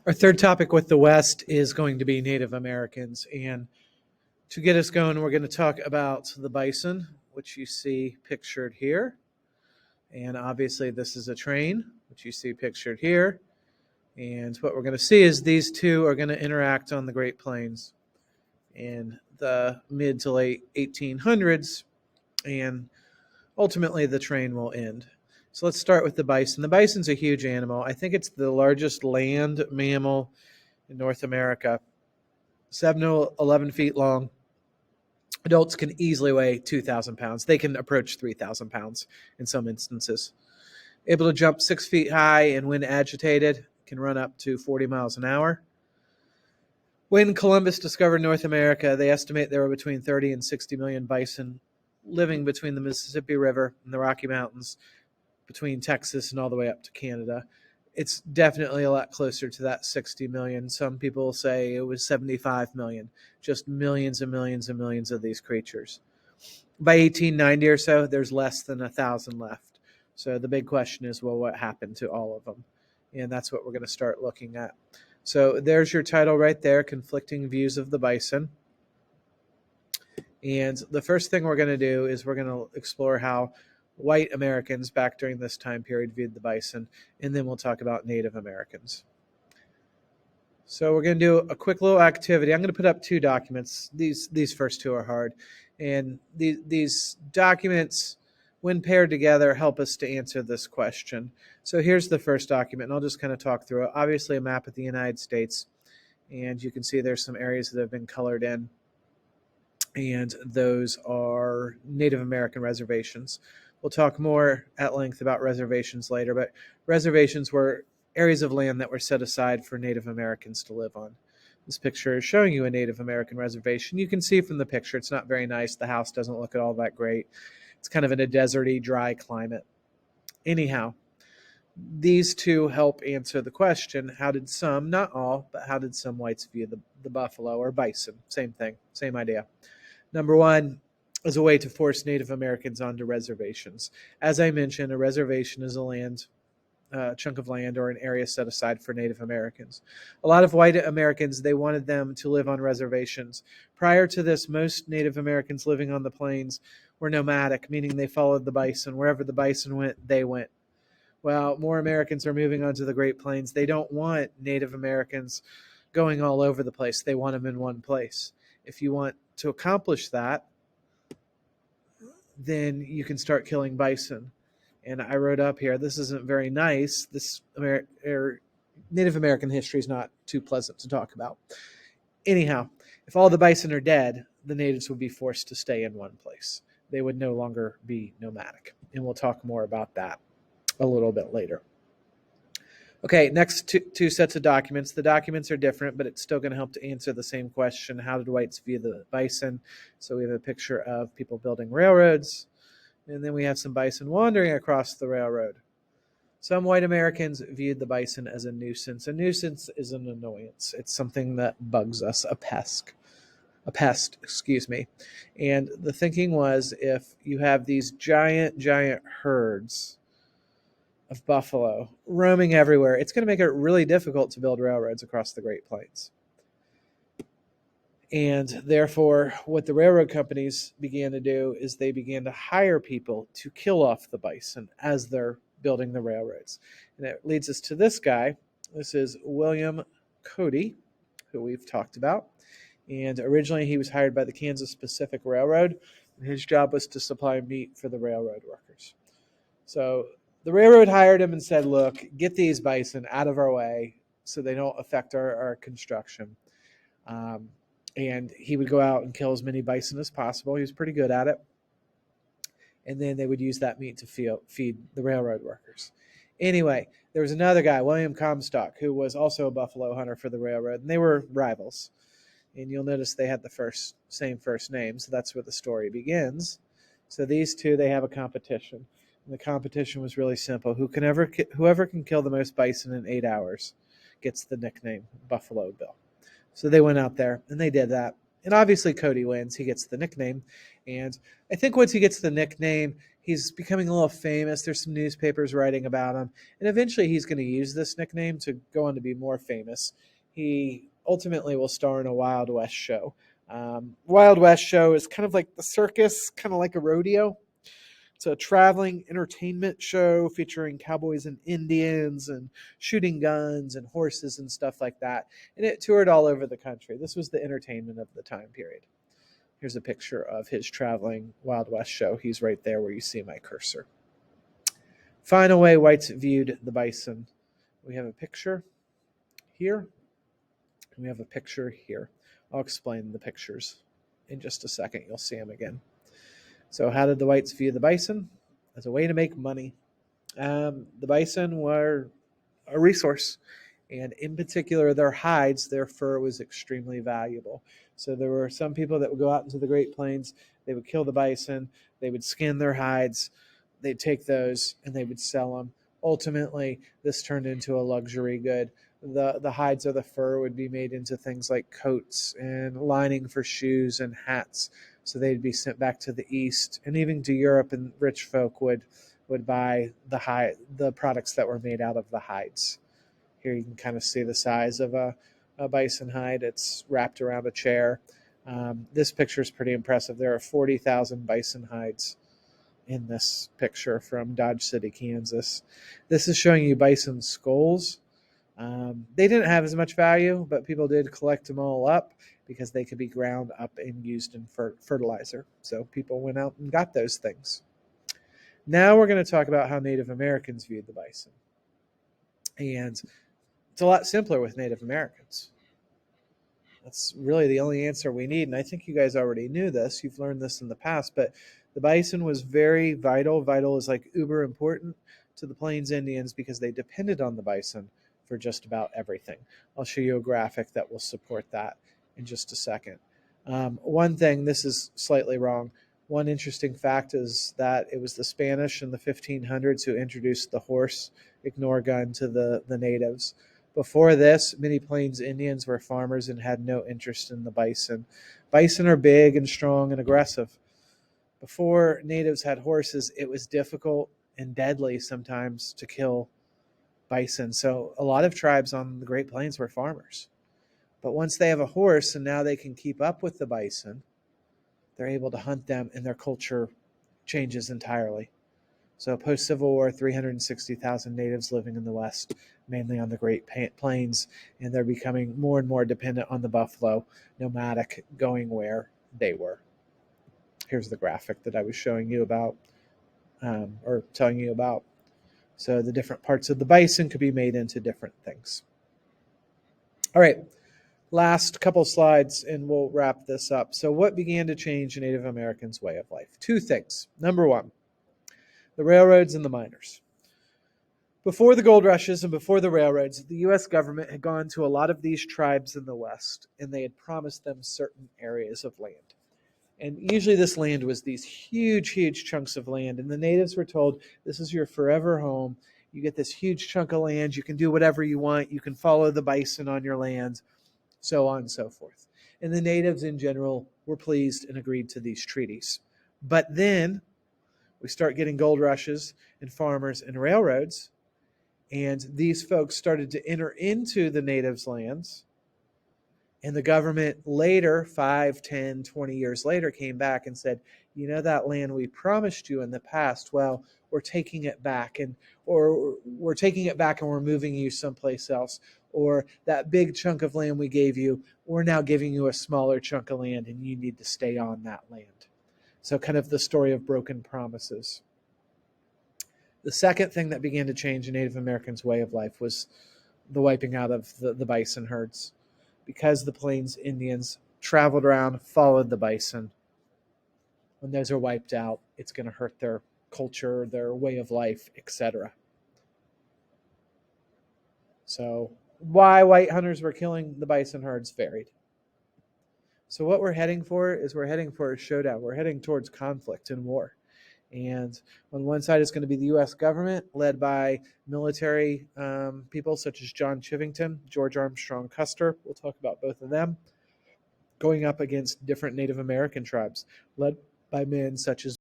Our third topic with the West is going to be Native Americans. And to get us going, we're going to talk about the bison, which you see pictured here. And obviously, this is a train, which you see pictured here. And what we're going to see is these two are going to interact on the Great Plains in the mid to late 1800s. And ultimately, the train will end. So let's start with the bison. The bison's a huge animal. I think it's the largest land mammal in North America. 7 to 11 feet long. Adults can easily weigh 2,000 pounds. They can approach 3,000 pounds in some instances. Able to jump 6 feet high and when agitated, can run up to 40 miles an hour. When Columbus discovered North America, they estimate there were between 30 and 60 million bison living between the Mississippi River and the Rocky Mountains, between Texas and all the way up to Canada. It's definitely a lot closer to that 60 million. Some people say it was 75 million, just millions and millions and millions of these creatures. By 1890 or so, there's less than 1,000 left. So the big question is, well, what happened to all of them? And that's what we're going to start looking at. So there's your title right there, Conflicting Views of the Bison. And the first thing we're going to do is we're going to explore how white Americans back during this time period viewed the bison, and then we'll talk about Native Americans. So we're going to do a quick little activity. I'm going to put up 2 documents. These first 2 are hard. And these documents, when paired together, help us to answer this question. So here's the first document, and I'll just kind of talk through it. Obviously, a map of the United States, and you can see there's some areas that have been colored in, and those are Native American reservations. We'll talk more at length about reservations later, but reservations were areas of land that were set aside for Native Americans to live on. This picture is showing you a Native American reservation. You can see from the picture it's not very nice. The house doesn't look at all that great. It's kind of in a deserty, dry climate. Anyhow, these 2 help answer the question, how did some, not all, but how did some whites view the buffalo or bison? Same thing, same idea. Number 1, as a way to force Native Americans onto reservations. As I mentioned, a reservation is a chunk of land or an area set aside for Native Americans. A lot of white Americans, they wanted them to live on reservations. Prior to this, most Native Americans living on the plains were nomadic, meaning they followed the bison. Wherever the bison went, they went. Well, more Americans are moving onto the Great Plains. They don't want Native Americans going all over the place. They want them in one place. If you want to accomplish that, then you can start killing bison. And I wrote up here, this isn't very nice. This Native American history is not too pleasant to talk about. Anyhow, if all the bison are dead, the natives would be forced to stay in one place. They would no longer be nomadic. And we'll talk more about that a little bit later. Okay, next 2 sets of documents. The documents are different, but it's still going to help to answer the same question. How did whites view the bison? So we have a picture of people building railroads, and then we have some bison wandering across the railroad. Some white Americans viewed the bison as a nuisance. A nuisance is an annoyance. It's something that bugs us, a pest, And the thinking was, if you have these giant herds of buffalo roaming everywhere, it's going to make it really difficult to build railroads across the Great Plains. And therefore, what the railroad companies began to do is they began to hire people to kill off the bison as they're building the railroads. And it leads us to this guy. This is William Cody, who we've talked about. And originally he was hired by the Kansas Pacific Railroad, and his job was to supply meat for the railroad workers. So the railroad hired him and said, look, get these bison out of our way so they don't affect our construction. And he would go out and kill as many bison as possible. He was pretty good at it. And then they would use that meat to feed the railroad workers. Anyway, there was another guy, William Comstock, who was also a buffalo hunter for the railroad, and they were rivals. And you'll notice they had the same first name, so that's where the story begins. So these 2, they have a competition. And the competition was really simple. Whoever can kill the most bison in 8 hours gets the nickname Buffalo Bill. So they went out there, and they did that. And obviously Cody wins. He gets the nickname. And I think once he gets the nickname, He's becoming a little famous. There's some newspapers writing about him. And eventually he's going to use this nickname to go on to be more famous. He ultimately will star in a Wild West show. Wild West show is kind of like the circus, kind of like a rodeo. It's a traveling entertainment show featuring cowboys and Indians and shooting guns and horses and stuff like that. And it toured all over the country. This was the entertainment of the time period. Here's a picture of his traveling Wild West show. He's right there where you see my cursor. Final way whites viewed the bison. We have a picture here, and we have a picture here. I'll explain the pictures in just a second. You'll see them again. So how did the whites view the bison? As a way to make money. The bison were a resource, and in particular their hides, their fur was extremely valuable. So there were some people that would go out into the Great Plains, they would kill the bison, they would skin their hides, they'd take those and they would sell them. Ultimately, this turned into a luxury good. The hides or the fur would be made into things like coats and lining for shoes and hats. So they'd be sent back to the East and even to Europe, and rich folk would buy the products that were made out of the hides. Here you can kind of see the size of a bison hide. It's wrapped around a chair. This picture is pretty impressive. There are 40,000 bison hides in this picture from Dodge City, Kansas. This is showing you bison skulls. They didn't have as much value, but people did collect them all up because they could be ground up and used in fertilizer. So people went out and got those things. Now we're going to talk about how Native Americans viewed the bison. And it's a lot simpler with Native Americans. That's really the only answer we need. And I think you guys already knew this. You've learned this in the past. But the bison was very vital. Vital is like uber important to the Plains Indians because they depended on the bison for just about everything. I'll show you a graphic that will support that in just a second. One thing, this is slightly wrong. One interesting fact is that it was the Spanish in the 1500s who introduced the horse ignore gun to the natives. Before this, many Plains Indians were farmers and had no interest in the bison. Bison are big and strong and aggressive. Before natives had horses, it was difficult and deadly sometimes to kill bison. So a lot of tribes on the Great Plains were farmers. But once they have a horse and now they can keep up with the bison, they're able to hunt them and their culture changes entirely. So post-Civil War, 360,000 natives living in the West, mainly on the Great Plains, and they're becoming more and more dependent on the buffalo, nomadic, going where they were. Here's the graphic that I was showing you about, or telling you about. So the different parts of the bison could be made into different things. All right, last couple slides and we'll wrap this up. So what began to change Native Americans' way of life? Two things. Number one, the railroads and the miners. Before the gold rushes and before the railroads, the U.S. government had gone to a lot of these tribes in the West, and they had promised them certain areas of land. And usually this land was these huge, huge chunks of land, and the natives were told, this is your forever home. You get this huge chunk of land. You can do whatever you want. You can follow the bison on your land, so on and so forth. And the natives in general were pleased and agreed to these treaties. But then we start getting gold rushes and farmers and railroads, and these folks started to enter into the natives' lands. And the government later, 5, 10, 20 years later, came back and said, you know, that land we promised you in the past, well, we're taking it back, or we're taking it back and we're moving you someplace else. Or that big chunk of land we gave you, we're now giving you a smaller chunk of land and you need to stay on that land. So kind of the story of broken promises. The second thing that began to change in Native Americans' way of life was the wiping out of the bison herds. Because the Plains Indians traveled around, followed the bison, when those are wiped out, it's going to hurt their culture, their way of life, etc. So why white hunters were killing the bison herds varied. So what we're heading for is we're heading for a showdown. We're heading towards conflict and war. And on one side is going to be the U.S. government, led by military people such as John Chivington, George Armstrong Custer. We'll talk about both of them, going up against different Native American tribes, led by men such as